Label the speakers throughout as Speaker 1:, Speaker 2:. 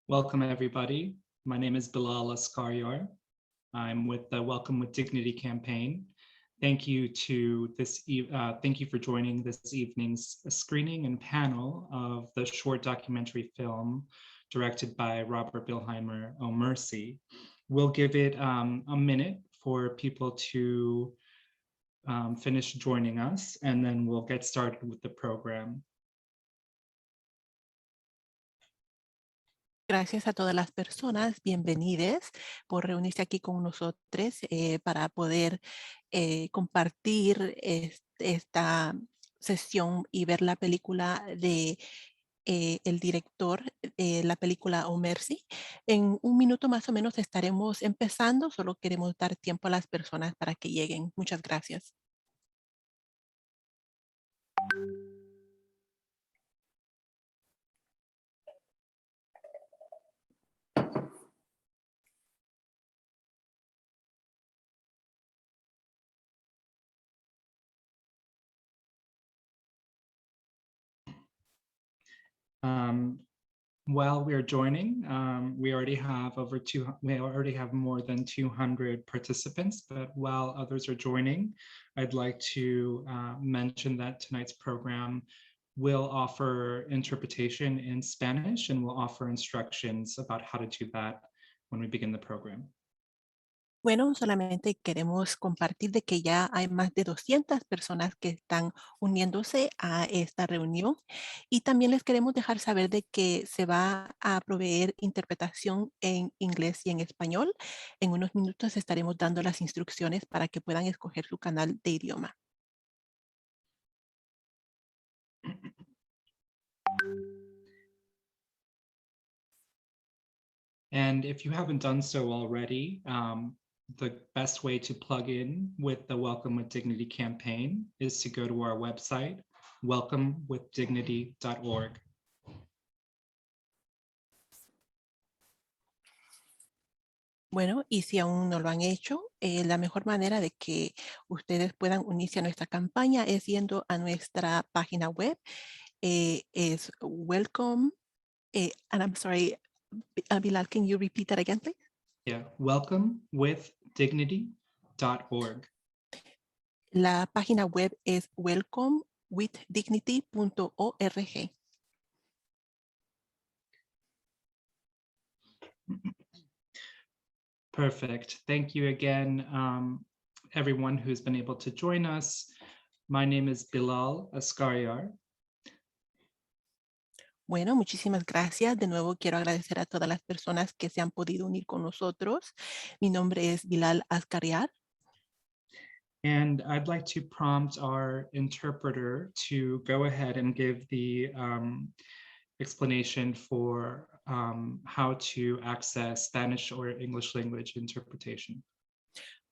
Speaker 1: Welcome, everybody. My name is Bilal Askaryar. I'm with the Welcome with Dignity campaign. Thank you for joining this evening's screening and panel of the short documentary film directed by Robert Bilheimer, Oh Mercy. We'll give it a minute for people to finish joining us, and then we'll get started with the program.
Speaker 2: Gracias a todas las personas, bienvenidas por reunirse aquí con nosotros para poder compartir esta sesión y ver la película de el director, la película Oh Mercy. En un minuto más o menos estaremos empezando, solo queremos dar tiempo a las personas para que lleguen. Muchas gracias.
Speaker 1: While we are joining, we already have more than 200 participants, but while others are joining, I'd like to mention that tonight's program will offer interpretation in Spanish, and will offer instructions about how to do that when we begin the program.
Speaker 2: Bueno, solamente queremos compartir de que ya hay más de 200 personas que están uniéndose a esta reunión y también les queremos dejar saber de que se va a proveer interpretación en inglés y en español. En unos minutos estaremos dando las instrucciones para que puedan escoger su canal de idioma.
Speaker 1: And if you haven't done so already, the best way to plug in with the Welcome with Dignity campaign is to go to our website, welcomewithdignity.org.
Speaker 2: Bueno, y si aún no lo han hecho, la mejor manera de que ustedes puedan unirse a nuestra campaña es yendo a nuestra página web. Es welcome, and I'm sorry, Bilal, can you repeat that again, please?
Speaker 1: Yeah, welcomewithdignity.org.
Speaker 2: La página web es welcomewithdignity.org.
Speaker 1: Perfect. Thank you again, everyone who's been able to join us. My name is Bilal Askaryar.
Speaker 2: Bueno, muchísimas gracias. De nuevo quiero agradecer a todas las personas que se han podido unir con nosotros. Mi nombre es Bilal Askaryar.
Speaker 1: And I'd like to prompt our interpreter to go ahead and give the explanation for how to access Spanish or English language interpretation.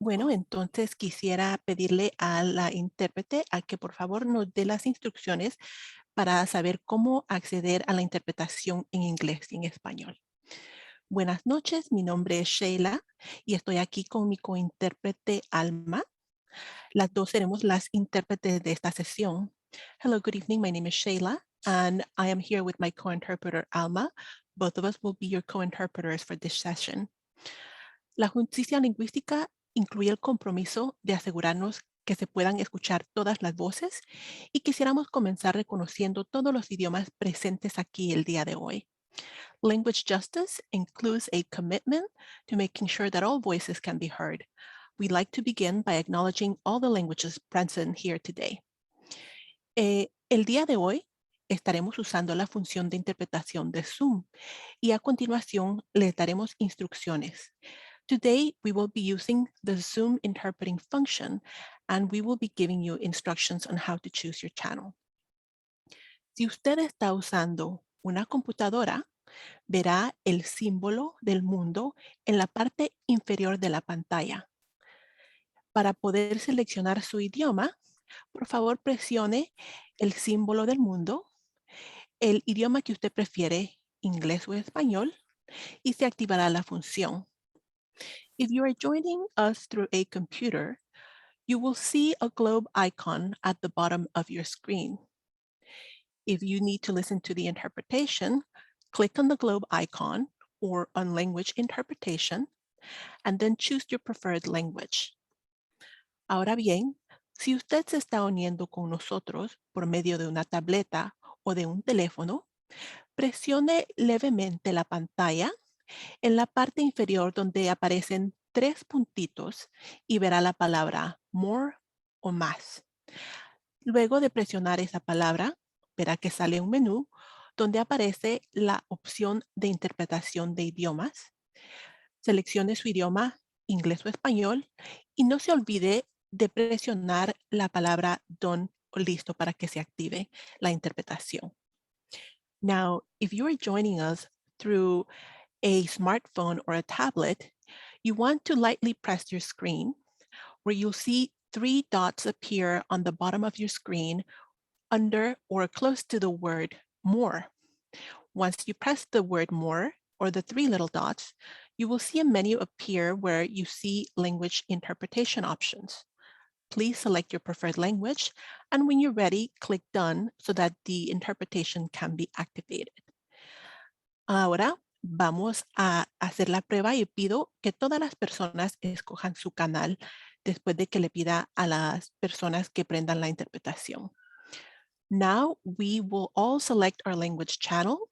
Speaker 2: Bueno, entonces quisiera pedirle a la intérprete a que por favor nos dé las instrucciones para saber cómo acceder a la interpretación en inglés y en español. Buenas noches, mi nombre es Sheila y estoy aquí con mi cointérprete Alma. Las dos seremos las intérpretes de esta sesión. Hello, good evening. My name is Sheila and I am here with my co-interpreter Alma. Both of us will be your co-interpreters for this session. La justicia lingüística incluye el compromiso de asegurarnos que se puedan escuchar todas las voces y quisiéramos comenzar reconociendo todos los idiomas presentes aquí el día de hoy. Language justice includes a commitment to making sure that all voices can be heard. We'd like to begin by acknowledging all the languages present here today. El día de hoy estaremos usando la función de interpretación de Zoom y a continuación les daremos instrucciones. Today, we will be using the Zoom interpreting function, and we will be giving you instructions on how to choose your channel. Si usted está usando una computadora, verá el símbolo del mundo en la parte inferior de la pantalla. Para poder seleccionar su idioma, por favor presione el símbolo del mundo, el idioma que usted prefiere, inglés o español, y se activará la función. If you are joining us through a computer, you will see a globe icon at the bottom of your screen. If you need to listen to the interpretation, click on the globe icon or on language interpretation, and then choose your preferred language. Ahora bien, si usted se está uniendo con nosotros por medio de una tableta o de un teléfono, presione levemente la pantalla en la parte inferior donde aparecen 3 puntitos y verá la palabra more o más. Luego de presionar esa palabra, verá que sale un menú donde aparece la opción de interpretación de idiomas. Seleccione su idioma, inglés o español, y no se olvide de presionar la palabra done o listo para que se active la interpretación. Now, if you are joining us through a smartphone or a tablet, you want to lightly press your screen where you'll see 3 dots appear on the bottom of your screen under or close to the word more. Once you press the word more or the 3 little dots, you will see a menu appear where you see language interpretation options. Please select your preferred language, and when you're ready, click done so that the interpretation can be activated. Ahora vamos a hacer la prueba y pido que todas las personas escojan su canal después de que le pida a las personas que prendan la interpretación. Now we will all select our language channel,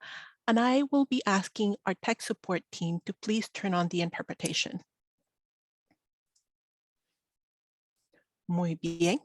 Speaker 2: and I will be asking our tech support team to please turn on the interpretation. Muy bien.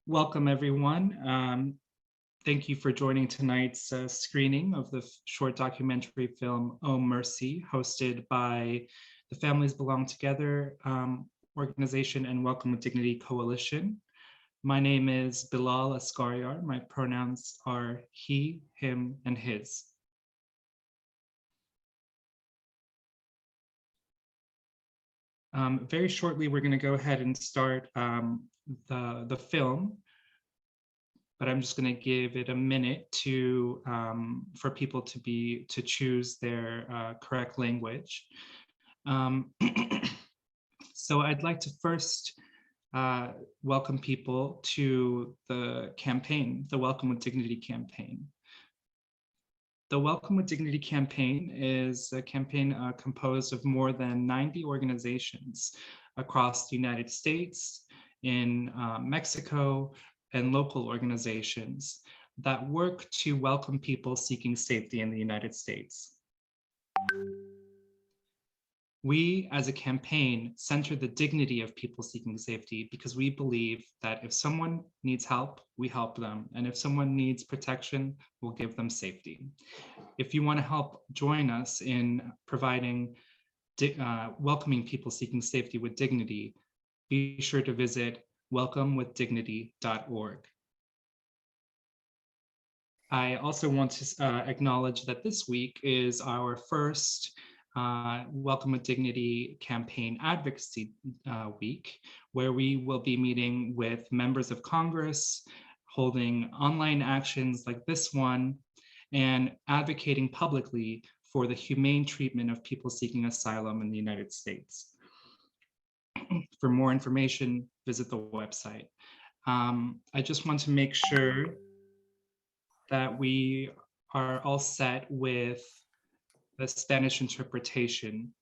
Speaker 1: Welcome, everyone. Thank you for joining tonight's screening of the short documentary film, Oh Mercy, hosted by the Families Belong Together organization and Welcome with Dignity Coalition. My name is Bilal Askaryar. My pronouns are he, him, and his. Very shortly, we're going to go ahead and start the film, but I'm just going to give it a minute to for people to choose their correct language. So I'd like to first welcome people to the campaign, the Welcome with Dignity campaign. The Welcome with Dignity campaign is a campaign composed of more than 90 organizations across the United States, in Mexico, and local organizations that work to welcome people seeking safety in the United States. We, as a campaign, center the dignity of people seeking safety because we believe that if someone needs help, we help them. And if someone needs protection, we'll give them safety. If you want to help join us in providing, welcoming people seeking safety with dignity, be sure to visit welcomewithdignity.org. I also want to acknowledge that this week is our first Welcome with Dignity campaign advocacy week, where we will be meeting with members of Congress, holding online actions like this one, and advocating publicly for the humane treatment of people seeking asylum in the United States. For more information, visit the website. I just want to make sure that we are all set with the Spanish interpretation.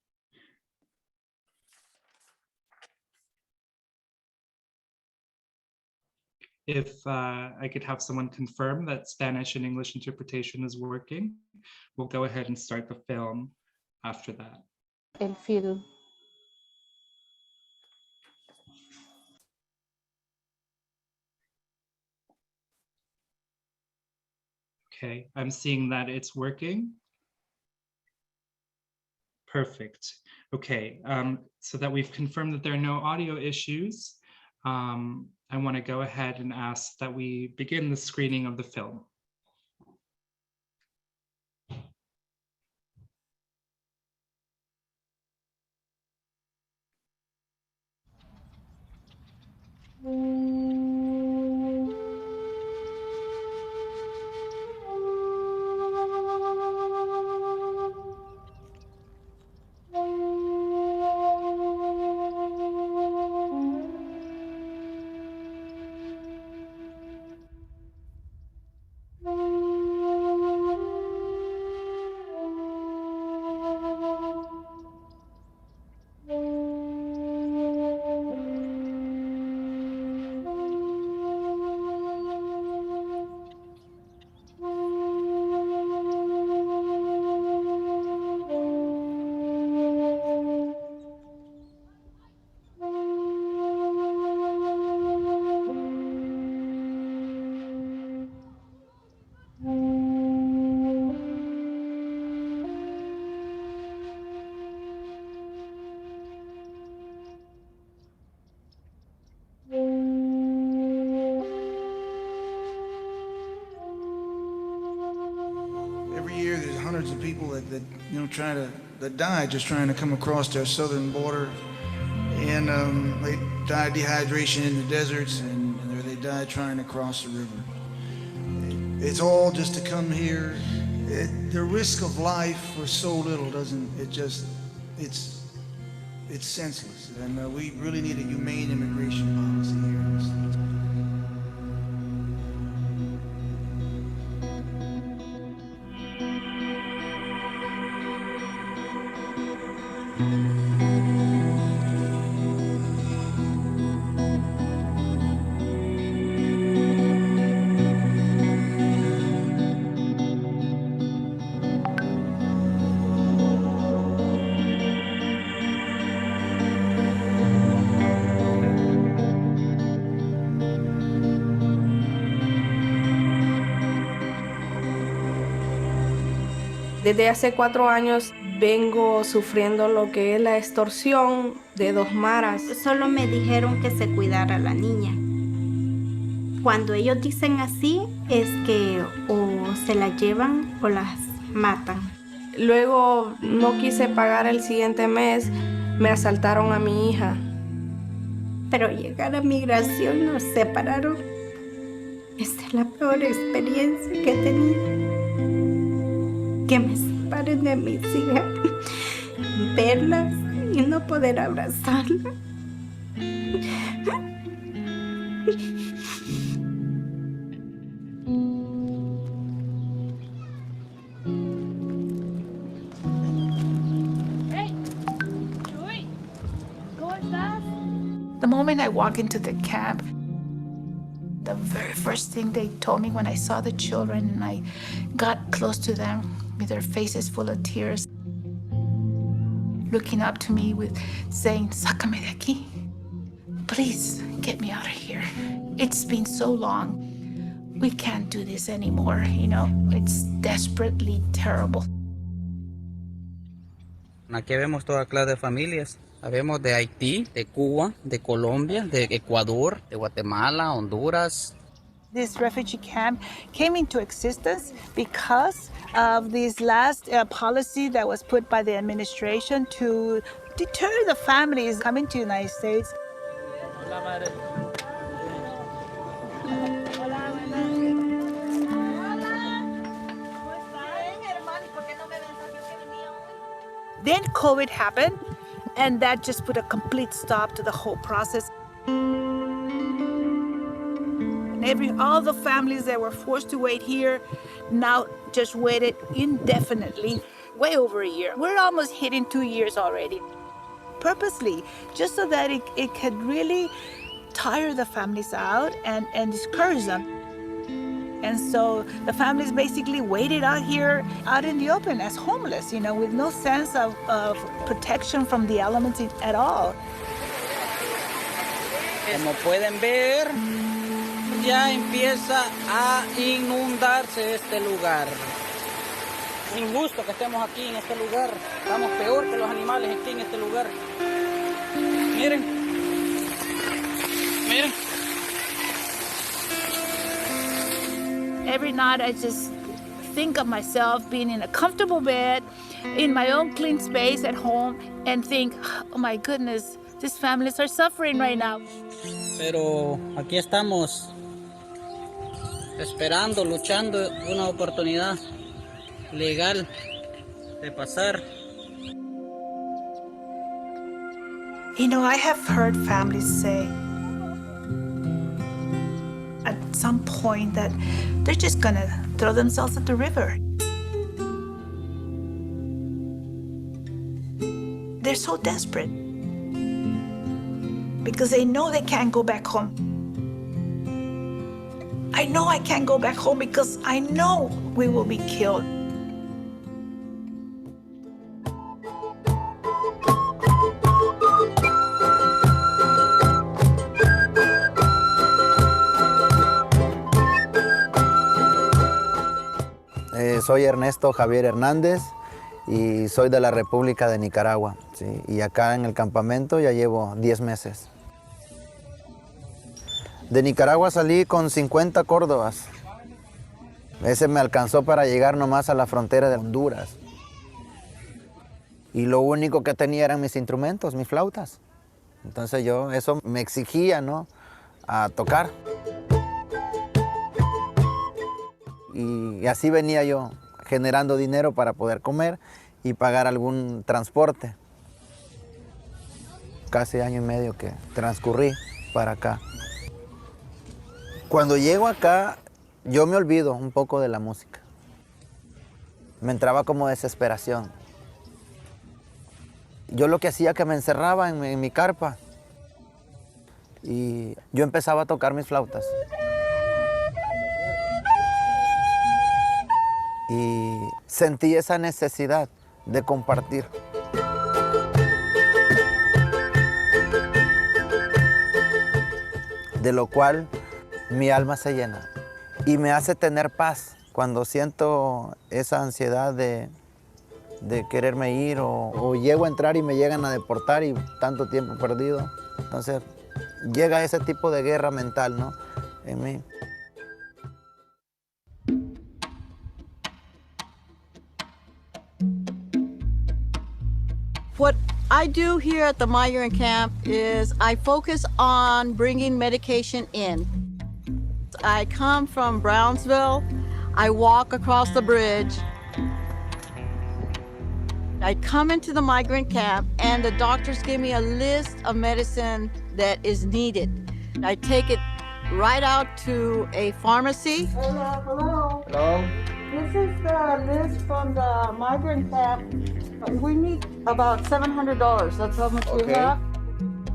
Speaker 1: If I could have someone confirm that Spanish and English interpretation is working, we'll go ahead and start the film after that.
Speaker 3: El film.
Speaker 1: Okay, I'm seeing that it's working. Perfect. Okay, so that we've confirmed that there are no audio issues, I want to go ahead and ask that we begin the screening of the film.
Speaker 4: Every year there's hundreds of people that that die just trying to come across their southern border. And they die of dehydration in the deserts, or they die trying to cross the river. It's all just to come here. The risk of life for so little it's senseless. And we really need a humane immigration policy here.
Speaker 3: Desde hace 4 años vengo sufriendo lo que es la extorsión de 2 maras.
Speaker 5: Solo me dijeron que se cuidara a la niña. Cuando ellos dicen así, es que o se la llevan o las matan.
Speaker 3: Luego no quise pagar el siguiente mes, me asaltaron a mi hija.
Speaker 5: Pero llegar a migración nos separaron. Esta es la peor experiencia que he tenido. Que me separen de mis hijas, verlas y no poder abrazarlas.
Speaker 6: The moment I walked into the camp, the very first thing they told me when I saw the children and I got close to them with their faces full of tears, looking up to me with saying, "Sácame de aquí. Please get me out of here. It's been so long. We can't do this anymore, you know. It's desperately terrible."
Speaker 7: Aquí vemos toda clase de familias. Habemos de Haití, de Cuba, de Colombia, de Ecuador, de Guatemala, Honduras.
Speaker 8: This refugee camp came into existence because of this last policy that was put by the administration to deter the families coming to the United States. Then COVID happened, and that just put a complete stop to the whole process. All the families that were forced to wait here now just waited indefinitely, way over a year. We're almost hitting 2 years already. Purposely, just so that it could really tire the families out and discourage them. And so the families basically waited out here, out in the open as homeless, with no sense of protection from the elements at all.
Speaker 7: Como pueden ver, ya empieza a inundarse este lugar. Es injusto que estemos aquí en este lugar. Estamos peor que los animales aquí en este lugar. Miren. Miren.
Speaker 8: Every night I just think of myself being in a comfortable bed, in my own clean space at home, and think, oh my goodness, these families are suffering right now.
Speaker 7: Pero aquí estamos esperando, luchando una oportunidad legal de pasar.
Speaker 8: I have heard families say at some point that they're just gonna throw themselves at the river. They're so desperate because they know they can't go back home. I know I can't go back home because I know we will be killed.
Speaker 9: Soy Ernesto Javier Hernández y soy de la República de Nicaragua, ¿sí? Y acá en el campamento ya llevo 10 meses. De Nicaragua salí con 50 córdobas. Ese me alcanzó para llegar nomás a la frontera de Honduras. Y lo único que tenía eran mis instrumentos, mis flautas. Entonces eso me exigía, ¿no?, a tocar. Y así venía yo generando dinero para poder comer y pagar algún transporte. Casi año y medio que transcurrí para acá. Cuando llego acá, yo me olvido un poco de la música. Me entraba como desesperación. Yo lo que hacía que me encerraba en mi carpa y yo empezaba a tocar mis flautas. Y sentí esa necesidad de compartir. De lo cual mi alma se llena y me hace tener paz cuando siento esa ansiedad de quererme ir o llego a entrar y me llegan a deportar y tanto tiempo perdido. Entonces llega ese tipo de guerra mental, ¿no?, en mí.
Speaker 10: What I do here at the migrant camp is I focus on bringing medication in. I come from Brownsville. I walk across the bridge. I come into the migrant camp and the doctors give me a list of medicine that is needed. I take it right out to a pharmacy. Hello.
Speaker 9: Hello.
Speaker 10: This is the list from the migrant camp. We need about $700. That's how much we have.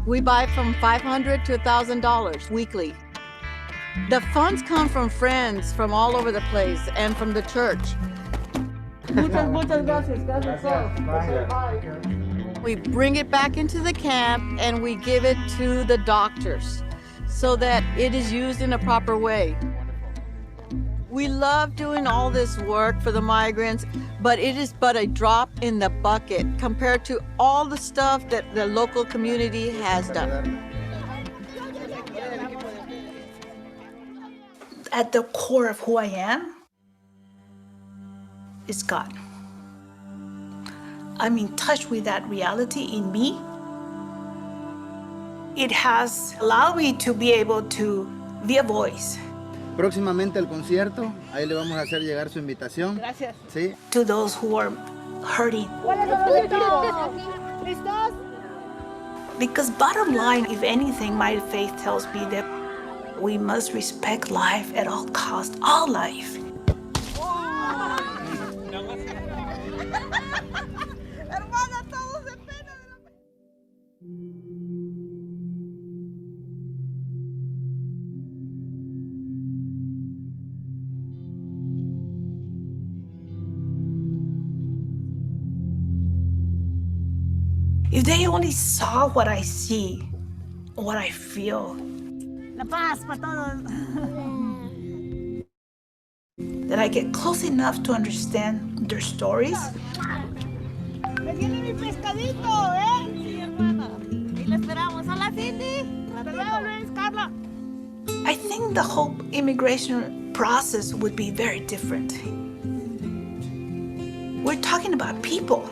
Speaker 10: We buy from $500 to $1,000 weekly. The funds come from friends from all over the place and from the church. Muchas gracias. Bye. We bring it back into the camp and we give it to the doctors so that it is used in a proper way. We love doing all this work for the migrants, but it is but a drop in the bucket compared to all the stuff that the local community has done.
Speaker 8: At the core of who I am is God. I'm in touch with that reality in me. It has allowed me to be able to be a voice.
Speaker 9: Próximamente el concierto, ahí le vamos a hacer llegar su invitación.
Speaker 8: Gracias.
Speaker 9: ¿Sí?
Speaker 8: To those who are hurting. Because bottom line, if anything, my faith tells me that we must respect life at all costs, all life.
Speaker 6: they only saw what I see, what I feel.
Speaker 8: La paz para todos.
Speaker 6: That I get close enough to understand their stories.
Speaker 8: ¡Me tiene mi pescadito, eh! Sí, hermana. Ahí la esperamos. Hola, Cindy. Hasta luego, Luis, Carla.
Speaker 6: I think the whole immigration process would be very different. We're talking about people,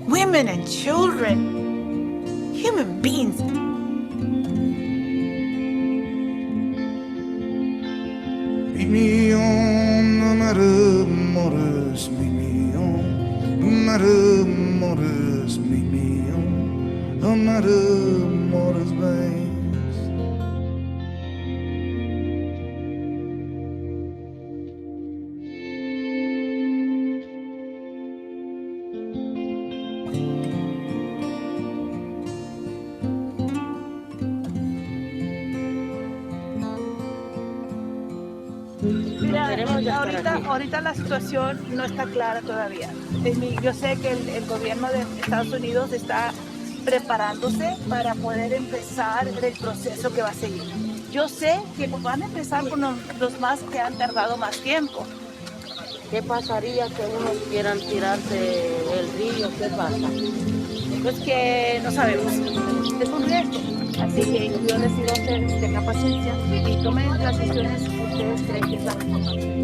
Speaker 6: women and children, human beings.
Speaker 4: Meet me on the Matter Motors, meet me on Matter Motors, meet me on the Matter Motors base.
Speaker 8: Mira, ahorita la situación no está clara todavía. Yo sé que el gobierno de Estados Unidos está preparándose para poder empezar el proceso que va a seguir. Yo sé que van a empezar con los más que han tardado más tiempo.
Speaker 10: ¿Qué pasaría que unos quieran tirarse el río? ¿Qué pasa?
Speaker 8: Pues que no sabemos. Es un riesgo. Así que yo les digo a ustedes, tengan paciencia y tomen las decisiones que ustedes creen que están importantes.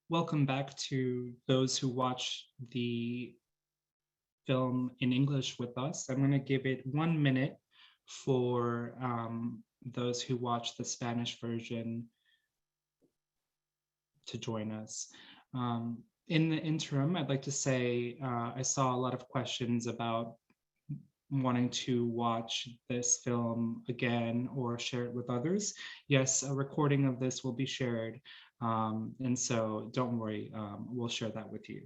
Speaker 1: Welcome back to those who watch the film in English with us. I'm going to give it 1 minute for those who watch the Spanish version to join us. In the interim, I'd like to say I saw a lot of questions about wanting to watch this film again or share it with others. Yes, a recording of this will be shared. And so don't worry, we'll share that with you.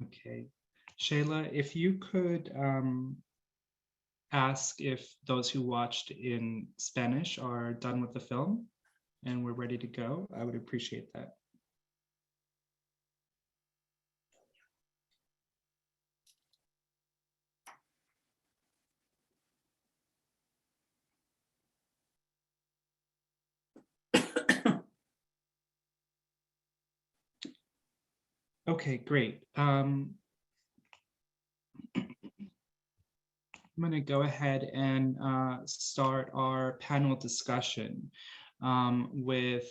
Speaker 1: Okay, Shayla, if you could ask if those who watched in Spanish are done with the film and we're ready to go, I would appreciate that. Okay, great. I'm going to go ahead and start our panel discussion with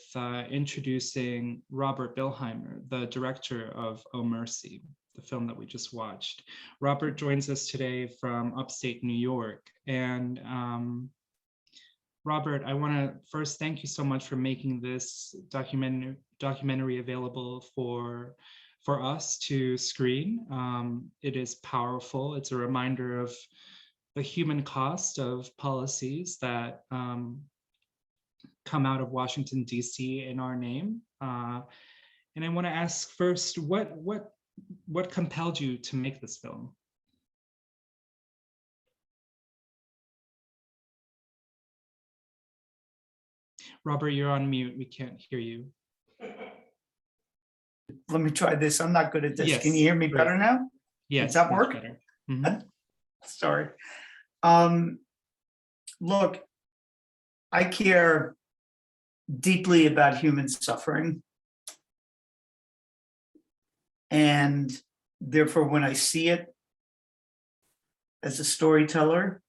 Speaker 1: introducing Robert Bilheimer, the director of Oh Mercy, the film that we just watched. Robert joins us today from upstate New York. And Robert, I want to first thank you so much for making this documentary available for us to screen. It is powerful. It's a reminder of the human cost of policies that come out of Washington, D.C. in our name. And I want to ask first, what compelled you to make this film? Robert, you're on mute. We can't hear you.
Speaker 11: Let me try this. I'm not good at this.
Speaker 1: Yes,
Speaker 11: Can you hear me
Speaker 1: great.
Speaker 11: better now?
Speaker 1: Yes,
Speaker 11: Does that
Speaker 1: much
Speaker 11: work?
Speaker 1: better. Mhm.
Speaker 11: Sorry. Look, I care deeply about human suffering. And therefore, when I see it as a storyteller,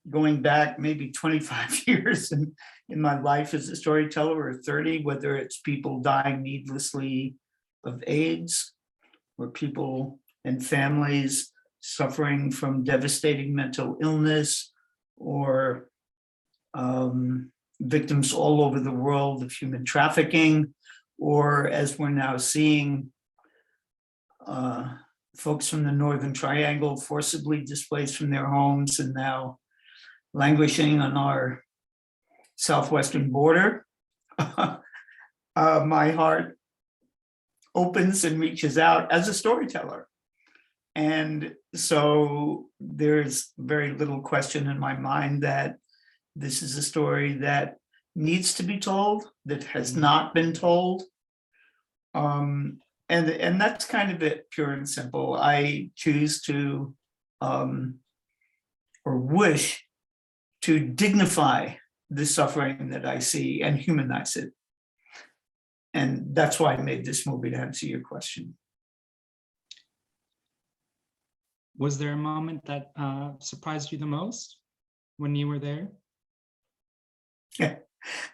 Speaker 11: going back maybe 25 years in my life as a storyteller, or 30, whether it's people dying needlessly of AIDS, or people and families suffering from devastating mental illness, or victims all over the world of human trafficking, or as we're now seeing, folks from the Northern Triangle forcibly displaced from their homes and now languishing on our southwestern border. My heart opens and reaches out as a storyteller. And so there's very little question in my mind that this is a story that needs to be told, that has not been told. And that's kind of it, pure and simple. I choose to, or wish to dignify the suffering that I see and humanize it. And that's why I made this movie, to answer your question.
Speaker 1: Was there a moment that surprised you the most when you were there?
Speaker 11: Yeah,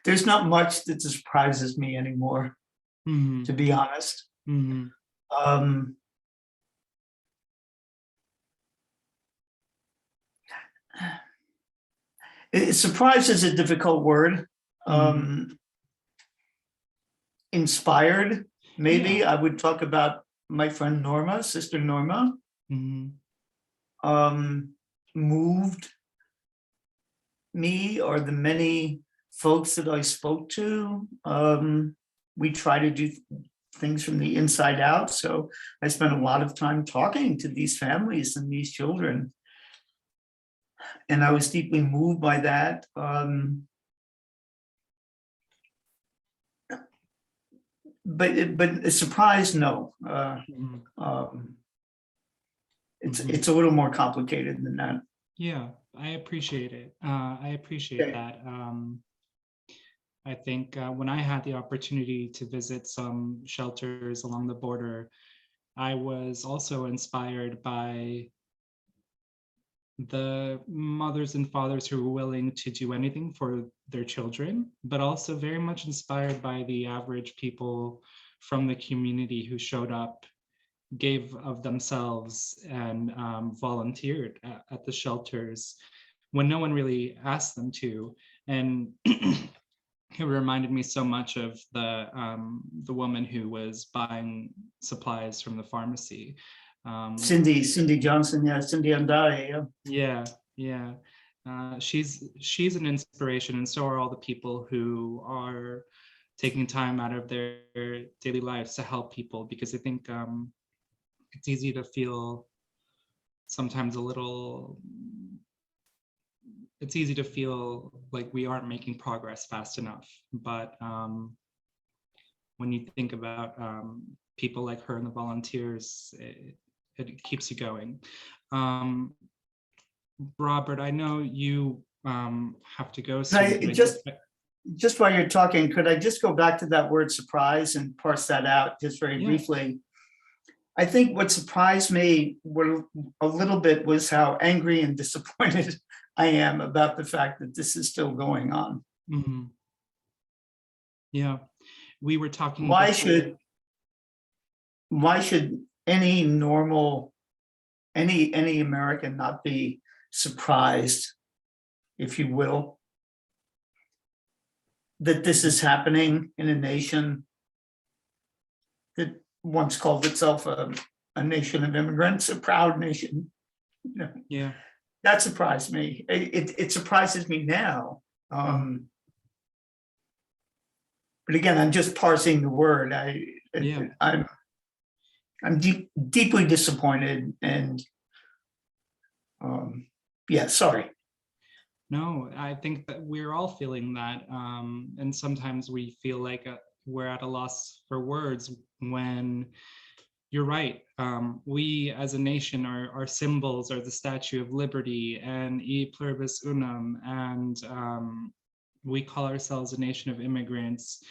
Speaker 11: there's not much that surprises me anymore, to be honest. Surprise is a difficult word. Inspired, maybe.
Speaker 1: Yeah.
Speaker 11: I would talk about my friend Norma, Sister Norma. Moved me, or the many folks that I spoke to. We try to do things from the inside out. So I spent a lot of time talking to these families and these children. And I was deeply moved by that. But a surprise, no. It's a little more complicated than that.
Speaker 1: Yeah, I appreciate it. I appreciate that. I think when I had the opportunity to visit some shelters along the border, I was also inspired by the mothers and fathers who were willing to do anything for their children, but also very much inspired by the average people from the community who showed up, gave of themselves, and volunteered at the shelters when no one really asked them to. And it reminded me so much of the woman who was buying supplies from the pharmacy.
Speaker 11: Cindy Johnson, yeah, Cindy Andare, yeah.
Speaker 1: Yeah. She's an inspiration, and so are all the people who are taking time out of their daily lives to help people, because I think it's easy to feel sometimes it's easy to feel like we aren't making progress fast enough. But when you think about people like her and the volunteers, it keeps you going. Robert, I know you have to go soon.
Speaker 11: Just while you're talking, could I just go back to that word surprise and parse that out just very briefly? I think what surprised me a little bit was how angry and disappointed I am about the fact that this is still going on.
Speaker 1: Yeah, we were talking.
Speaker 11: Why should any normal, any American not be surprised, if you will, that this is happening in a nation that once called itself a nation of immigrants, a proud nation?
Speaker 1: Yeah,
Speaker 11: that surprised me. It surprises me now. But again, I'm just parsing the word. I'm deeply disappointed, and yeah, sorry.
Speaker 1: No, I think that we're all feeling that. And sometimes we feel like we're at a loss for words when you're right. We as a nation, our symbols are the Statue of Liberty and E Pluribus Unum, and we call ourselves a nation of immigrants.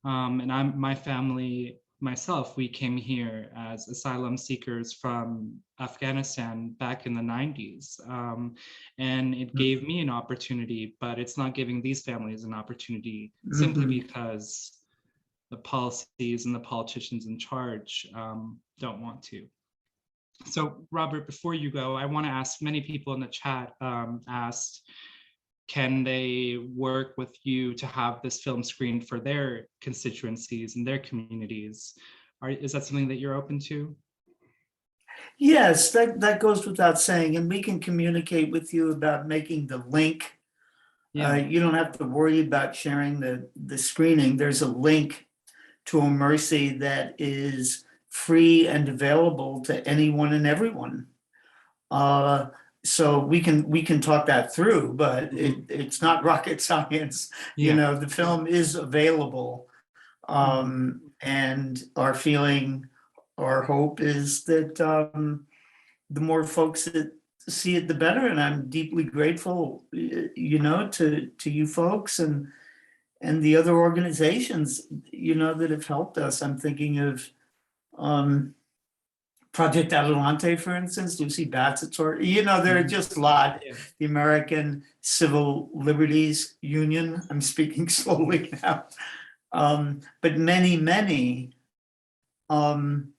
Speaker 1: And my family, myself, we came here as asylum seekers from Afghanistan back in the 90s. And it gave me an opportunity, but it's not giving these families an opportunity simply because the policies and the politicians in charge don't want to. So Robert, before you go, I want to ask, many people in the chat asked, can they work with you to have this film screened for their constituencies and their communities? Is that something that you're open to?
Speaker 11: Yes, that goes without saying, and we can communicate with you about making the link.
Speaker 1: Yeah.
Speaker 11: You don't have to worry about sharing the screening. There's a link to a Mercy that is free and available to anyone and everyone. So we can talk that through, but it's not rocket science.
Speaker 1: Yeah.
Speaker 11: You know, the film is available. And our feeling, our hope is that the more folks that see it, the better. And I'm deeply grateful, you know, to you folks and the other organizations, you know, that have helped us. I'm thinking of Project Adelante, for instance, Lucy Bassett's, or, you know, there are just a lot.
Speaker 1: Yeah.
Speaker 11: The American Civil Liberties Union, I'm speaking slowly now, but many. And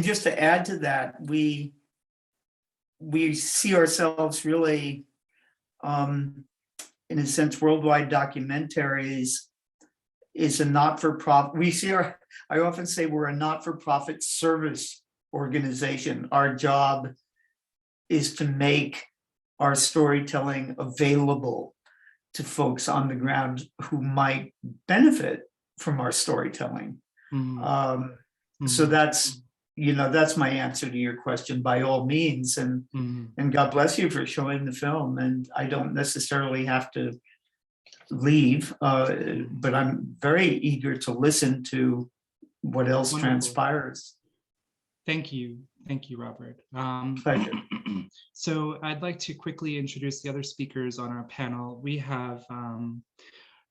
Speaker 11: just to add to that, we see ourselves really, in a sense, Worldwide Documentaries is a not-for-profit. I often say we're a not-for-profit service organization. Our job is to make our storytelling available to folks on the ground who might benefit from our storytelling. So that's, you know, that's my answer to your question, by all means. And God bless you for showing the film. And I don't necessarily have to leave, but I'm very eager to listen to what else
Speaker 1: Wonderful.
Speaker 11: transpires.
Speaker 1: Thank you, Robert.
Speaker 11: Pleasure.
Speaker 1: So I'd like to quickly introduce the other speakers on our panel. We have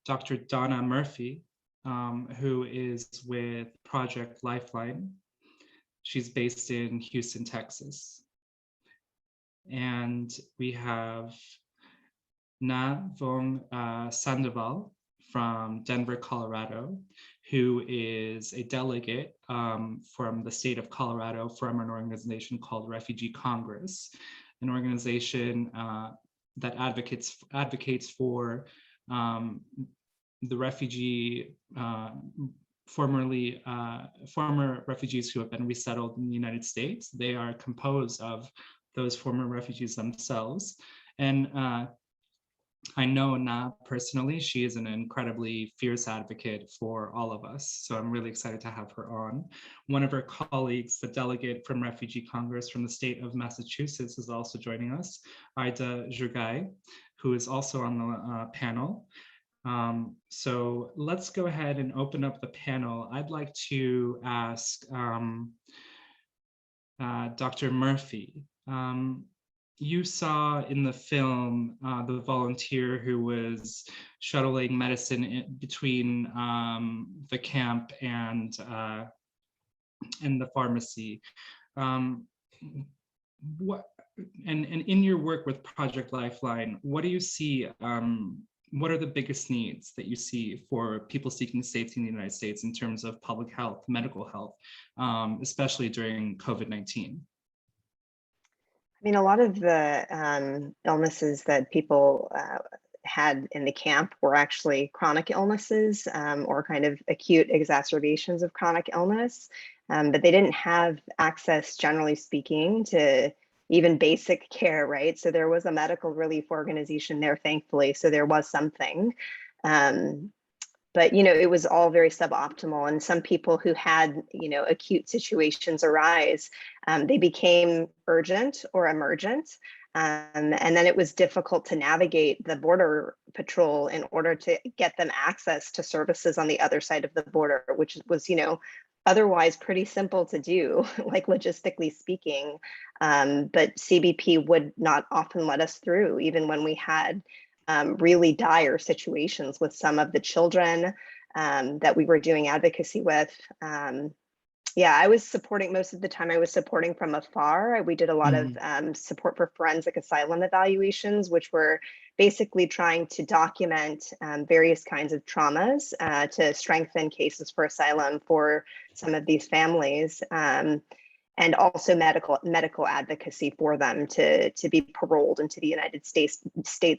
Speaker 1: Dr. Donna Murphy, who is with Project Lifeline. She's based in Houston, Texas. And we have Na Vong Sandoval from Denver, Colorado, who is a delegate from the state of Colorado from an organization called Refugee Congress, an organization that advocates for the refugee, former refugees who have been resettled in the United States. They are composed of those former refugees themselves. And I know Na personally. She is an incredibly fierce advocate for all of us. So I'm really excited to have her on. One of her colleagues, the delegate from Refugee Congress from the state of Massachusetts, is also joining us, Ida Jurgai, who is also on the panel. So let's go ahead and open up the panel. I'd like to ask Dr. Murphy. You saw in the film the volunteer who was shuttling medicine between the camp and the pharmacy. And in your work with Project Lifeline, what do you see? What are the biggest needs that you see for people seeking safety in the United States in terms of public health, medical health, especially during COVID-19?
Speaker 12: I mean, a lot of the illnesses that people had in the camp were actually chronic illnesses or kind of acute exacerbations of chronic illness, but they didn't have access, generally speaking, to even basic care, right? So there was a medical relief organization there, thankfully, so there was something. But, you know, it was all very suboptimal. And some people who had, you know, acute situations arise, they became urgent or emergent. And then it was difficult to navigate the Border Patrol in order to get them access to services on the other side of the border, which was, otherwise pretty simple to do, like logistically speaking. But CBP would not often let us through, even when we had really dire situations with some of the children that we were doing advocacy with. Yeah, I was supporting most of the time. I was supporting from afar. We did a lot of support for forensic asylum evaluations, which were basically trying to document various kinds of traumas to strengthen cases for asylum for some of these families, and also medical advocacy for them to be paroled into the United States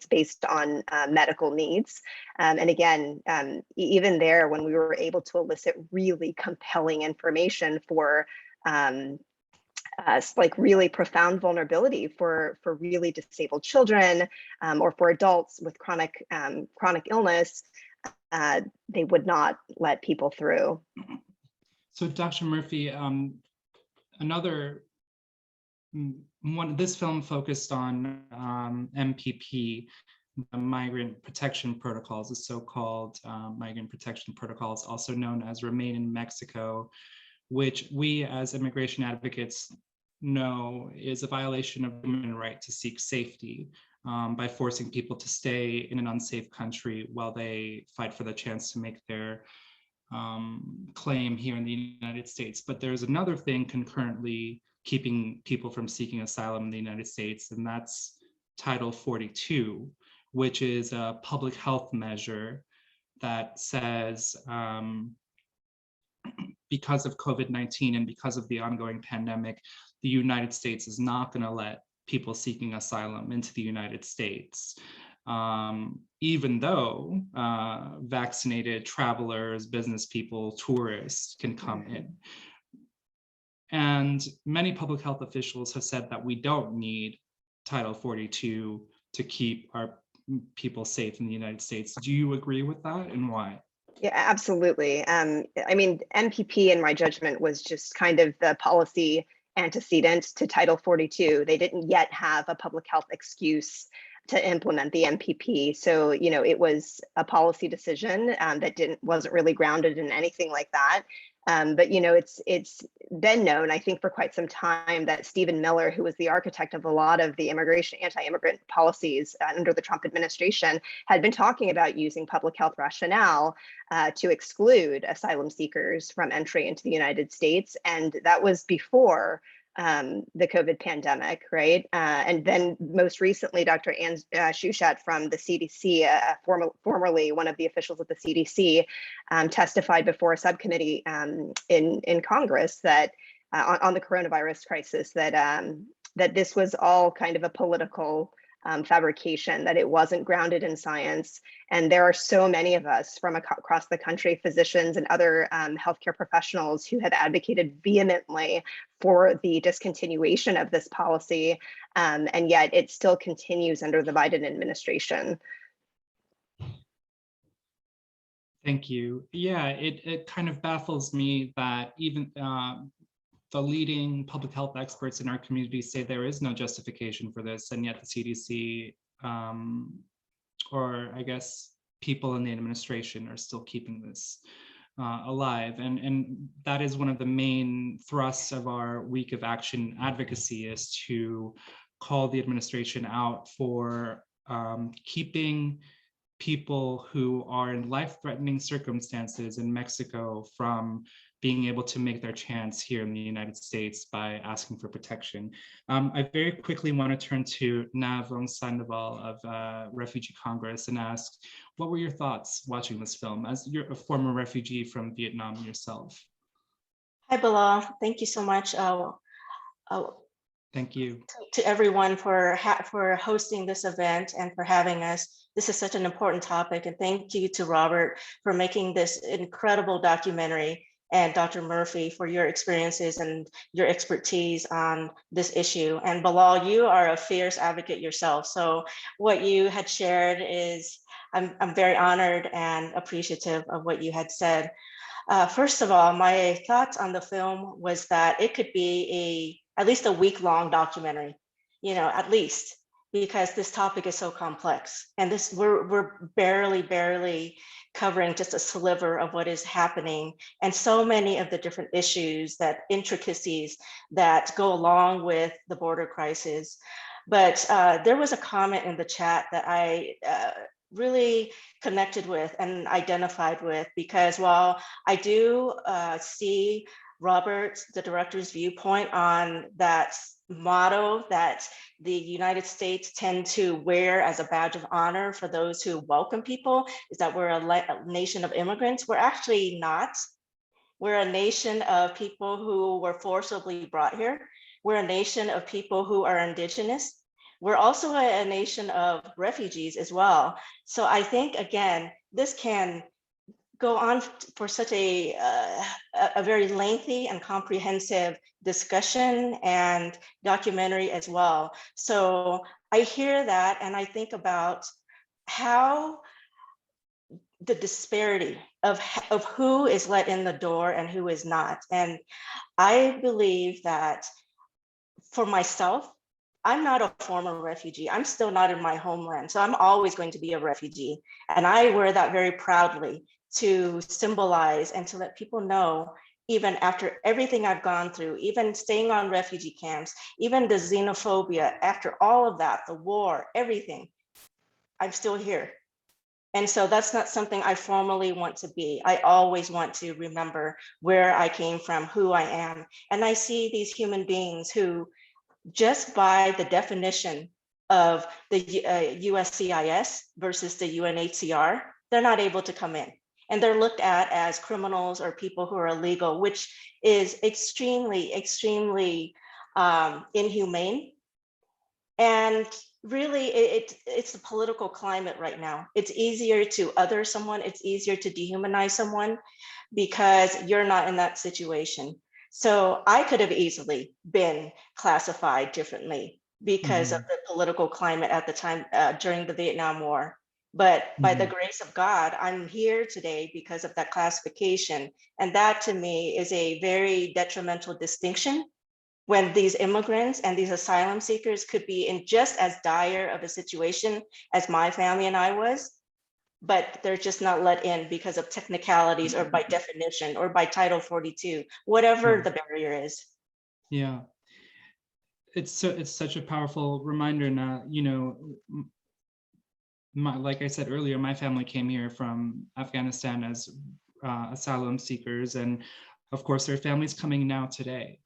Speaker 12: based on medical needs. And again, even there, when we were able to elicit really compelling information for like really profound vulnerability for really disabled children or for adults with chronic illness, they would not let people through.
Speaker 1: So Dr. Murphy, this film focused on MPP, the Migrant Protection Protocols, the so-called Migrant Protection Protocols, also known as Remain in Mexico, which we as immigration advocates know is a violation of the human right to seek safety by forcing people to stay in an unsafe country while they fight for the chance to make their claim here in the United States. But there's another thing concurrently keeping people from seeking asylum in the United States, and that's Title 42, which is a public health measure that says because of COVID-19 and because of the ongoing pandemic, the United States is not going to let people seeking asylum into the United States. Even though vaccinated travelers, business people, tourists can come in. And many public health officials have said that we don't need Title 42 to keep our people safe in the United States. Do you agree with that, and why?
Speaker 12: Yeah, absolutely. I mean, MPP, in my judgment, was just kind of the policy antecedent to Title 42. They didn't yet have a public health excuse to implement the MPP. So, it was a policy decision that wasn't really grounded in anything like that. But it's been known, I think, for quite some time that Stephen Miller, who was the architect of a lot of the anti-immigrant policies under the Trump administration, had been talking about using public health rationale to exclude asylum seekers from entry into the United States. And that was before the COVID pandemic, right? And then most recently, Dr. Ann Shushat from the CDC, formerly one of the officials at the CDC, testified before a subcommittee in Congress that on the coronavirus crisis, that this was all kind of a political fabrication, that it wasn't grounded in science. And there are so many of us from across the country, physicians and other healthcare professionals, who have advocated vehemently for the discontinuation of this policy. And yet it still continues under the Biden administration.
Speaker 1: Thank you. Yeah, it kind of baffles me that even the leading public health experts in our community say there is no justification for this, and yet the CDC, or I guess people in the administration, are still keeping this alive. And that is one of the main thrusts of our week of action advocacy, is to call the administration out for keeping people who are in life-threatening circumstances in Mexico from being able to make their chance here in the United States by asking for protection. I very quickly want to turn to Navong Sandoval of Refugee Congress and ask, what were your thoughts watching this film, as you're a former refugee from Vietnam yourself?
Speaker 13: Hi, Bilal. Thank you so much.
Speaker 1: Thank you
Speaker 13: to everyone for hosting this event and for having us. This is such an important topic, and thank you to Robert for making this incredible documentary, and Dr. Murphy for your experiences and your expertise on this issue. And Bilal, you are a fierce advocate yourself. So what you had shared is, I'm very honored and appreciative of what you had said. First of all, my thoughts on the film was that it could be at least a week-long documentary, at least. because this topic is so complex, and we're barely covering just a sliver of what is happening, and so many of the different issues, that intricacies that go along with the border crisis. But there was a comment in the chat that I really connected with and identified with, because while I do see Robert, the director's viewpoint on that motto that the United States tend to wear as a badge of honor for those who welcome people, is that we're a nation of immigrants. We're actually not. We're a nation of people who were forcibly brought here. We're a nation of people who are indigenous. We're also a nation of refugees as well. So I think, again, this can go on for such a very lengthy and comprehensive discussion and documentary as well. So I hear that, and I think about how the disparity of who is let in the door and who is not. And I believe that for myself, I'm not a former refugee. I'm still not in my homeland. So I'm always going to be a refugee. And I wear that very proudly, to symbolize and to let people know, even after everything I've gone through, even staying on refugee camps, even the xenophobia, after all of that, the war, everything, I'm still here. And so that's not something I formally want to be. I always want to remember where I came from, who I am. And I see these human beings who, just by the definition of the USCIS versus the UNHCR, they're not able to come in. And they're looked at as criminals or people who are illegal, which is extremely, extremely inhumane. And really, it's the political climate right now. It's easier to other someone. It's easier to dehumanize someone because you're not in that situation. So I could have easily been classified differently because of the political climate at the time during the Vietnam War. But by the grace of God, I'm here today because of that classification. And that to me is a very detrimental distinction, when these immigrants and these asylum seekers could be in just as dire of a situation as my family and I was, but they're just not let in because of technicalities or by definition or by Title 42, whatever the barrier is.
Speaker 1: Yeah, it's such a powerful reminder. Now, you know, like I said earlier, my family came here from Afghanistan as asylum seekers, and of course their families coming now today.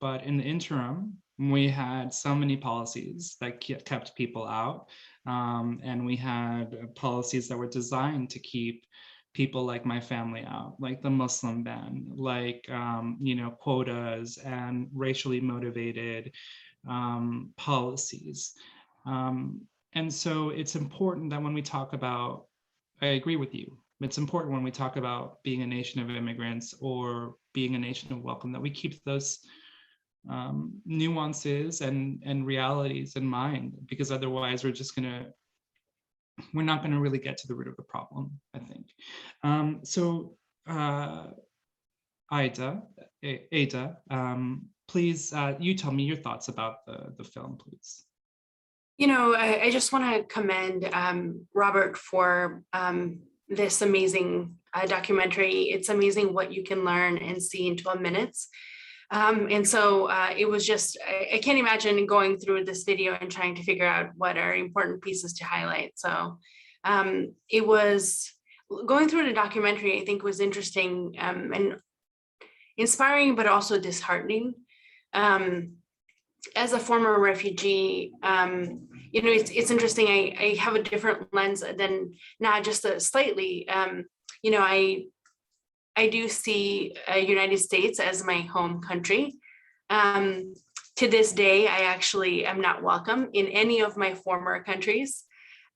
Speaker 1: But in the interim, we had so many policies that kept people out, and we had policies that were designed to keep people like my family out, like the Muslim ban, like you know, quotas and racially motivated policies. And so it's important that when we talk about, I agree with you, it's important when we talk about being a nation of immigrants or being a nation of welcome, that we keep those nuances and realities in mind, because otherwise we're not gonna really get to the root of the problem, I think. So Ada, please, you tell me your thoughts about the film, please.
Speaker 14: You know, I just want to commend Robert for this amazing documentary. It's amazing what you can learn and see in 12 minutes. And so it was just, I can't imagine going through this video and trying to figure out what are important pieces to highlight. So it was, going through the documentary, I think was interesting and inspiring, but also disheartening. As a former refugee, you know, it's interesting. I have a different lens than not just slightly. You know, I do see United States as my home country. To this day, I actually am not welcome in any of my former countries.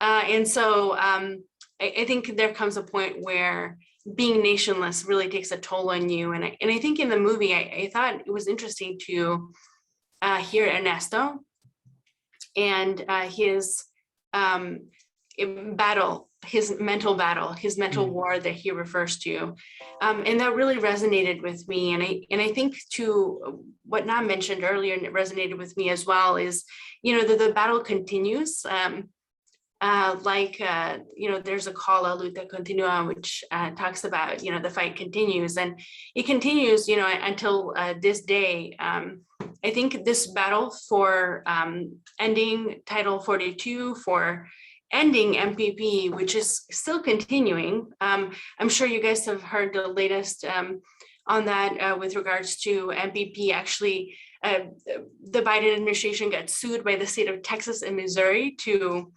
Speaker 14: And so I think there comes a point where being nationless really takes a toll on you. And I think in the movie, I thought it was interesting to hear Ernesto and his battle his mental battle, his mental war that he refers to. And that really resonated with me. And I think to what Na mentioned earlier, and it resonated with me as well, is, the battle continues. There's a call, La Luta Continua, which talks about, the fight continues, and it continues, until this day. I think this battle for ending Title 42, for ending MPP, which is still continuing. I'm sure you guys have heard the latest on that with regards to MPP. Actually, the Biden administration got sued by the state of Texas and Missouri to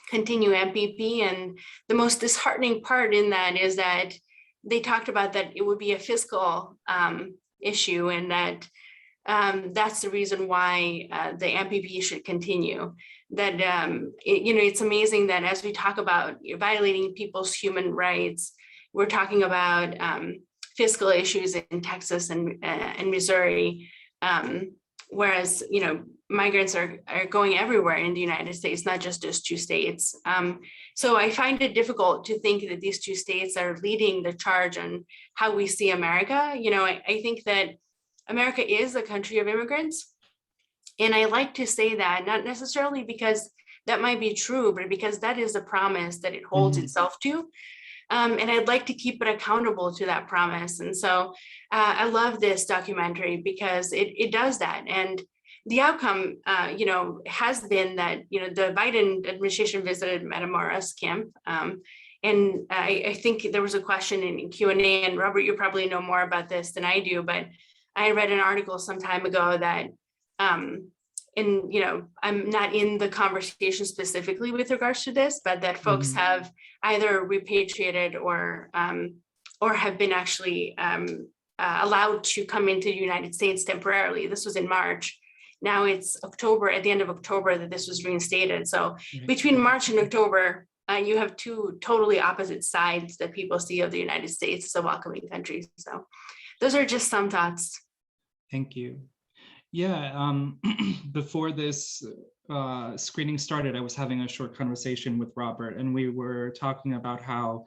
Speaker 14: continue MPP. And the most disheartening part in that is that they talked about that it would be a fiscal issue, and that that's the reason why the MPP should continue. That, it's amazing that as we talk about violating people's human rights, we're talking about fiscal issues in Texas and Missouri, whereas, migrants are going everywhere in the United States, not just those two states. So I find it difficult to think that these two states are leading the charge on how we see America. I think that America is a country of immigrants. And I like to say that, not necessarily because that might be true, but because that is a promise that it holds itself to. And I'd like to keep it accountable to that promise. And so I love this documentary because it does that. And the outcome, has been that, the Biden administration visited Matamoros camp. And I think there was a question in Q&A, and Robert, you probably know more about this than I do, but I read an article some time ago that, I'm not in the conversation specifically with regards to this, but that folks have either repatriated or have been actually allowed to come into the United States temporarily. This was in March. Now it's October, at the end of October, that this was reinstated. So between March and October, you have two totally opposite sides that people see of the United States as a welcoming country. So those are just some thoughts.
Speaker 1: Thank you. Yeah, before this screening started, I was having a short conversation with Robert, and we were talking about how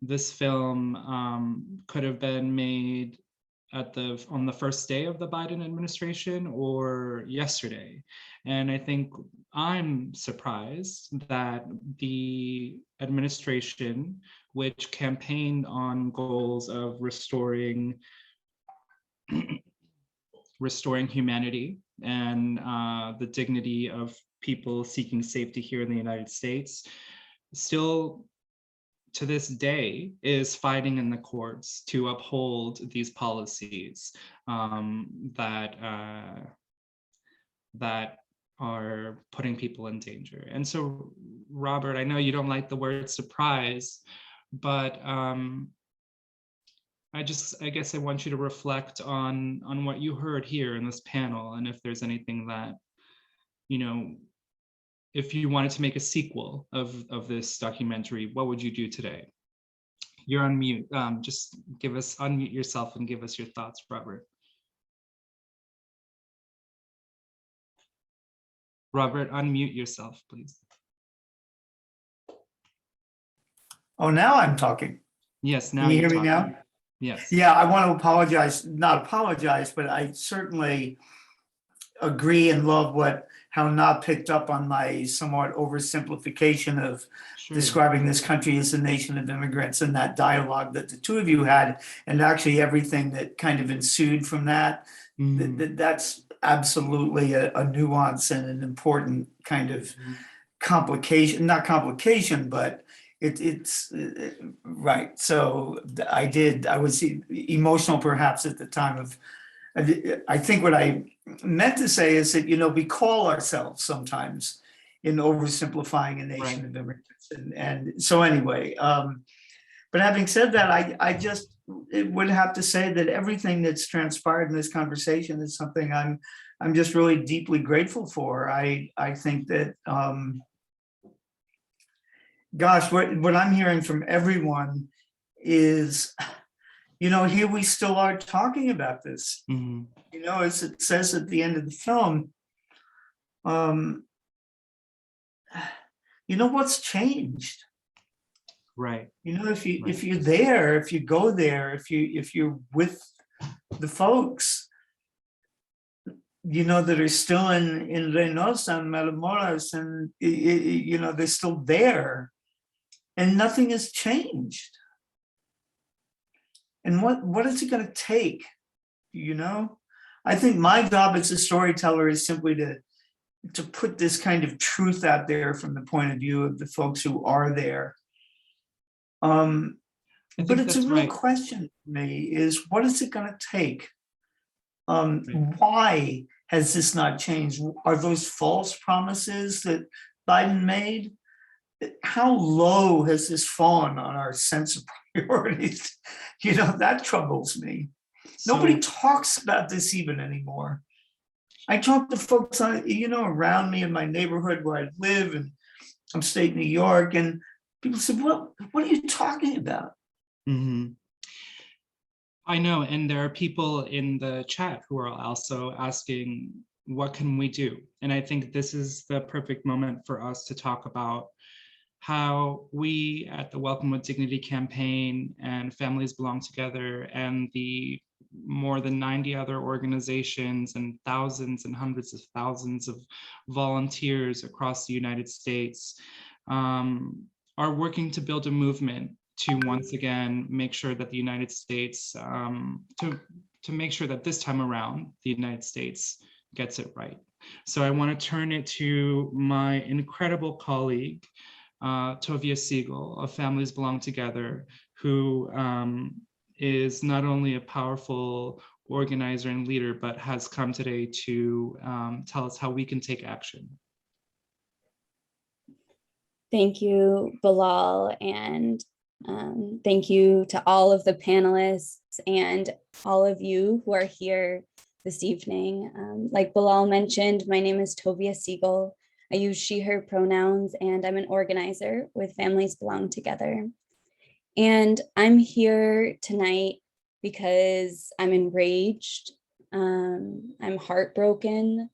Speaker 1: this film could have been made on the first day of the Biden administration or yesterday. And I think I'm surprised that the administration, which campaigned on goals of restoring humanity and the dignity of people seeking safety here in the United States, still to this day is fighting in the courts to uphold these policies that are putting people in danger. And so, Robert, I know you don't like the word surprise, but I guess I want you to reflect on what you heard here in this panel, and if there's anything that, if you wanted to make a sequel of this documentary, what would you do today? You're on mute. Just unmute yourself and give us your thoughts, Robert. Robert, unmute yourself, please.
Speaker 11: Oh, now I'm talking.
Speaker 1: Yes, now
Speaker 11: Can you
Speaker 1: you're
Speaker 11: hear me
Speaker 1: talking.
Speaker 11: now?
Speaker 1: Yes.
Speaker 11: Yeah, I want to not apologize, but I certainly agree and love how Na picked up on my somewhat oversimplification of describing this country as a nation of immigrants, and that dialogue that the two of you had, and actually everything that kind of ensued from that. That's absolutely a nuance and an important kind of complication, not complication, but it's right. So I was emotional perhaps at the time of, I think what I meant to say is that, we call ourselves sometimes in oversimplifying a nation of immigrants. And so anyway, but having said that, I just would have to say that everything that's transpired in this conversation is something I'm just really deeply grateful for. I think that, gosh, what I'm hearing from everyone is, here we still are talking about this. As it says at the end of the film, what's changed?
Speaker 1: Right.
Speaker 11: You know, if you're there, if you go there, if you're with the folks, you know, that are still in Reynosa and Matamoros, and you know, they're still there, and nothing has changed. And what is it going to take? You know, I think my job as a storyteller is simply to put this kind of truth out there from the point of view of the folks who are there. But it's a real question for me, is what is it going to take? Why has this not changed? Are those false promises that Biden made? How low has this fallen on our sense of priorities? You know, that troubles me. Nobody talks about this even anymore. I talk to folks around me in my neighborhood where I live in upstate New York, and people say, what are you talking about?
Speaker 1: Mm-hmm. I know, and there are people in the chat who are also asking, what can we do? And I think this is the perfect moment for us to talk about how we at the Welcome with Dignity campaign and Families Belong Together and the more than 90 other organizations and thousands and hundreds of thousands of volunteers across the United States are working to build a movement to once again make sure that the United States, to make sure that this time around, the United States gets it right. So I want to turn it to my incredible colleague, Tovia Siegel of Families Belong Together, who is not only a powerful organizer and leader, but has come today to tell us how we can take action.
Speaker 15: Thank you, Bilal, and thank you to all of the panelists and all of you who are here this evening. Like Bilal mentioned, my name is Tovia Siegel. I use she, her pronouns, and I'm an organizer with Families Belong Together. And I'm here tonight because I'm enraged. I'm heartbroken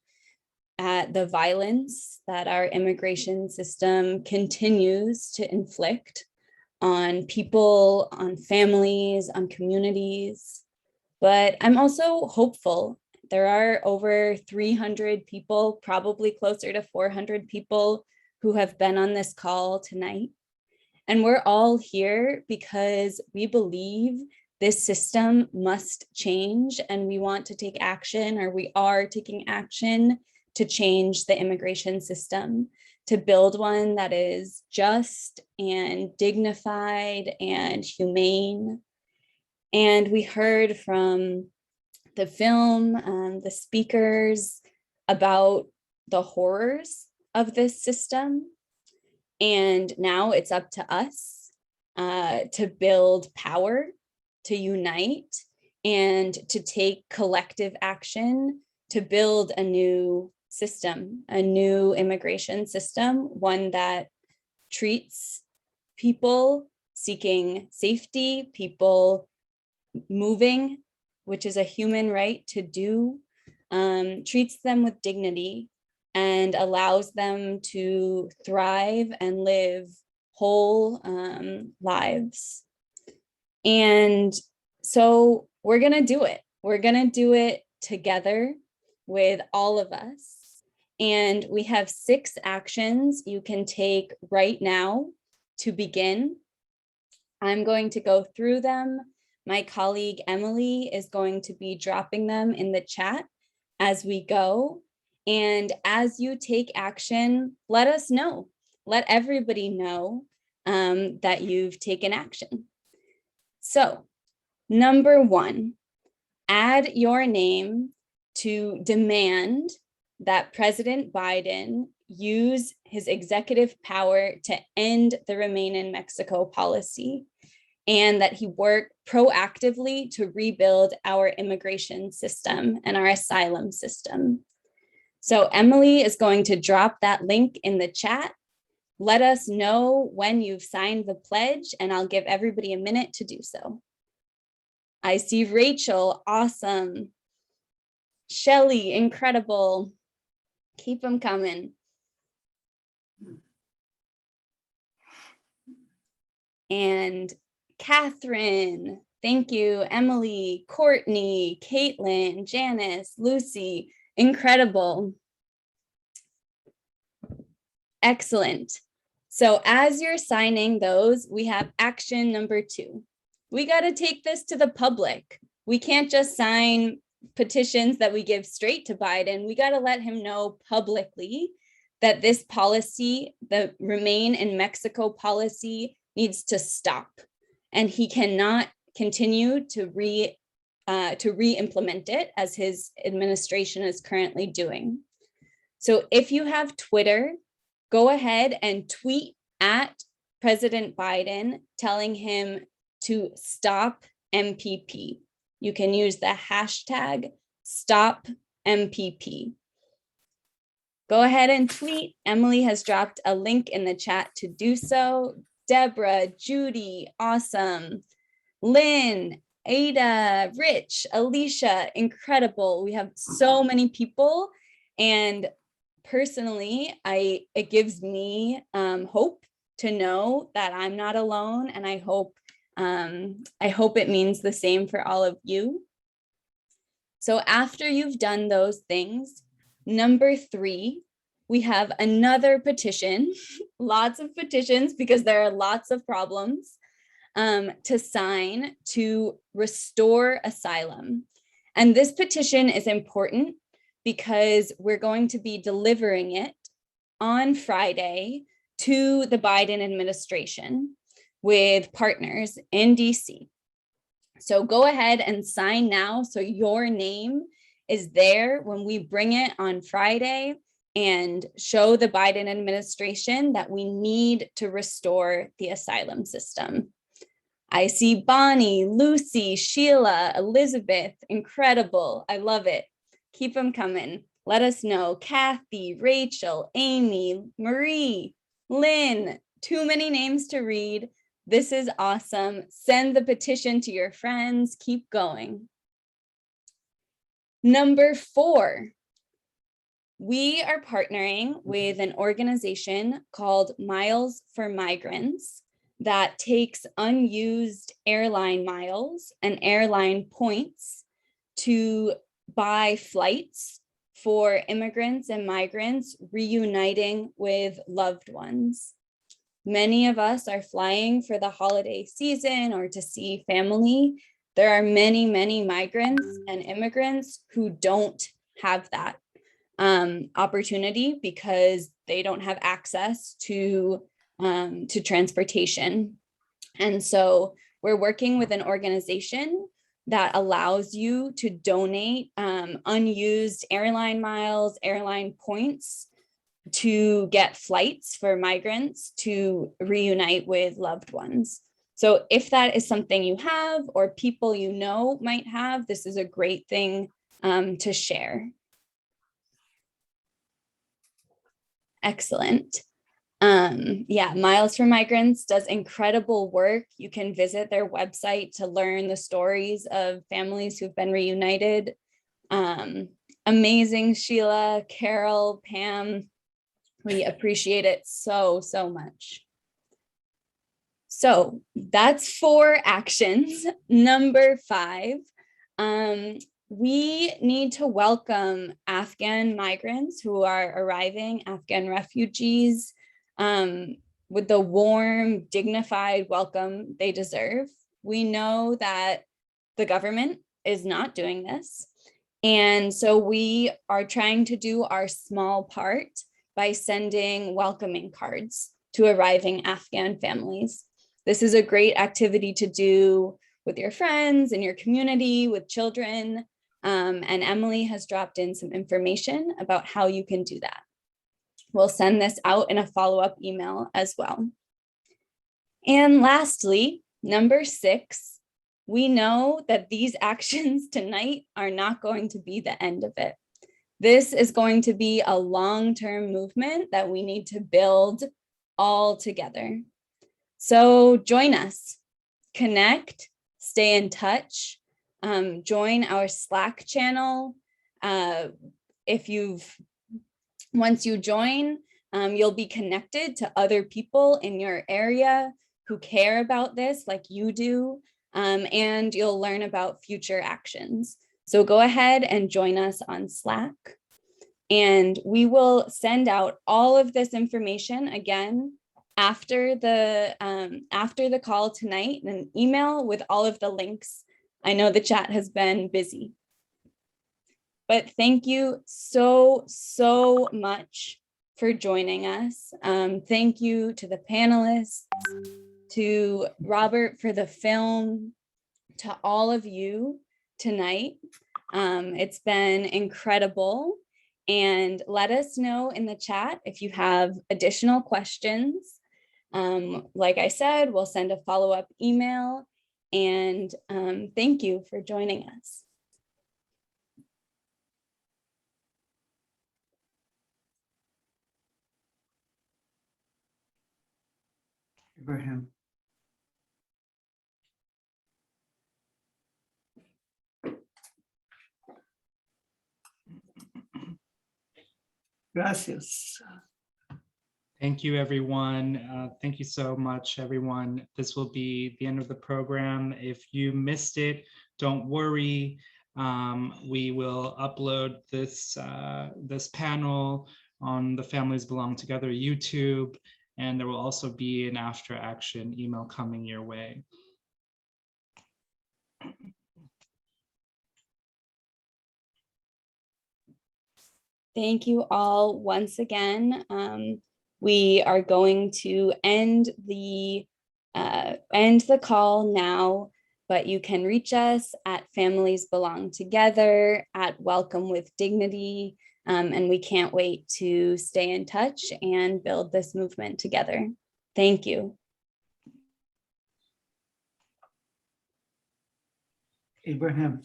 Speaker 15: at the violence that our immigration system continues to inflict on people, on families, on communities. But I'm also hopeful. There are over 300 people, probably closer to 400 people who have been on this call tonight. And we're all here because we believe this system must change, and we want to take action, or we are taking action to change the immigration system, to build one that is just and dignified and humane. And we heard from the film, the speakers, about the horrors of this system. And now it's up to us to build power, to unite, and to take collective action to build a new system, a new immigration system, one that treats people seeking safety, people moving, which is a human right to do, treats them with dignity and allows them to thrive and live whole lives. And so we're gonna do it. We're gonna do it together with all of us. And we have 6 actions you can take right now to begin. I'm going to go through them. My colleague Emily is going to be dropping them in the chat as we go. And as you take action, let us know. Let everybody know that you've taken action. So, number 1, add your name to demand that President Biden use his executive power to end the Remain in Mexico policy, and that he work proactively to rebuild our immigration system and our asylum system. So Emily is going to drop that link in the chat. Let us know when you've signed the pledge, and I'll give everybody a minute to do so. I see Rachel, awesome. Shelly, incredible. Keep them coming. and Catherine. Thank you, Emily, Courtney, Caitlin, Janice, Lucy. Incredible. Excellent. So as you're signing those, we have action number 2. We got to take this to the public. We can't just sign petitions that we give straight to Biden. We got to let him know publicly that this policy, the Remain in Mexico policy, needs to stop. And he cannot continue to re-implement it as his administration is currently doing. So if you have Twitter, go ahead and tweet at President Biden telling him to stop MPP. You can use the hashtag stop MPP. Go ahead and tweet. Emily has dropped a link in the chat to do so. Deborah, Judy, awesome. Lynn, Ada, Rich, Alicia, incredible. We have so many people, and personally, it gives me hope to know that I'm not alone, and I hope it means the same for all of you. So after you've done those things, number 3, we have another petition, lots of petitions because there are lots of problems to sign to restore asylum. And this petition is important because we're going to be delivering it on Friday to the Biden administration with partners in DC. So go ahead and sign now so your name is there when we bring it on Friday and show the Biden administration that we need to restore the asylum system. I see Bonnie, Lucy, Sheila, Elizabeth, incredible. I love it. Keep them coming. Let us know. Kathy, Rachel, Amy, Marie, Lynn, too many names to read. This is awesome. Send the petition to your friends. Keep going. Number 4, we are partnering with an organization called Miles for Migrants that takes unused airline miles and airline points to buy flights for immigrants and migrants reuniting with loved ones. Many of us are flying for the holiday season or to see family. There are many, many migrants and immigrants who don't have that opportunity because they don't have access to transportation. And so we're working with an organization that allows you to donate unused airline miles, airline points to get flights for migrants to reunite with loved ones. So if that is something you have or people you know might have, this is a great thing to share. Excellent. Yeah, Miles for Migrants does incredible work. You can visit their website to learn the stories of families who've been reunited. Amazing, Sheila, Carol, Pam. We appreciate it so, so much. So that's 4 actions. Number 5, we need to welcome Afghan migrants who are arriving, Afghan refugees, with the warm, dignified welcome they deserve. We know that the government is not doing this. And so we are trying to do our small part by sending welcoming cards to arriving Afghan families. This is a great activity to do with your friends and your community, with children. And Emily has dropped in some information about how you can do that. We'll send this out in a follow-up email as well. And lastly, number 6, we know that these actions tonight are not going to be the end of it. This is going to be a long-term movement that we need to build all together. So join us, connect, stay in touch, join our Slack channel. Once you join, you'll be connected to other people in your area who care about this like you do, and you'll learn about future actions. So go ahead and join us on Slack, and we will send out all of this information again after the call tonight, an email with all of the links. I know the chat has been busy, but thank you so much for joining us. Thank you to the panelists, to Robert for the film, to all of you tonight. It's been incredible. And let us know in the chat if you have additional questions. Like I said, we'll send a follow-up email, and thank you for joining us.
Speaker 11: Abraham. Gracias.
Speaker 1: Thank you, everyone. Thank you so much, everyone. This will be the end of the program. If you missed it, don't worry. We will upload this panel on the Families Belong Together YouTube, and there will also be an after action email coming your way.
Speaker 15: Thank you all once again. We are going to end the call now, but you can reach us at Families Belong Together, at Welcome with Dignity, and we can't wait to stay in touch and build this movement together. Thank you.
Speaker 11: Abraham.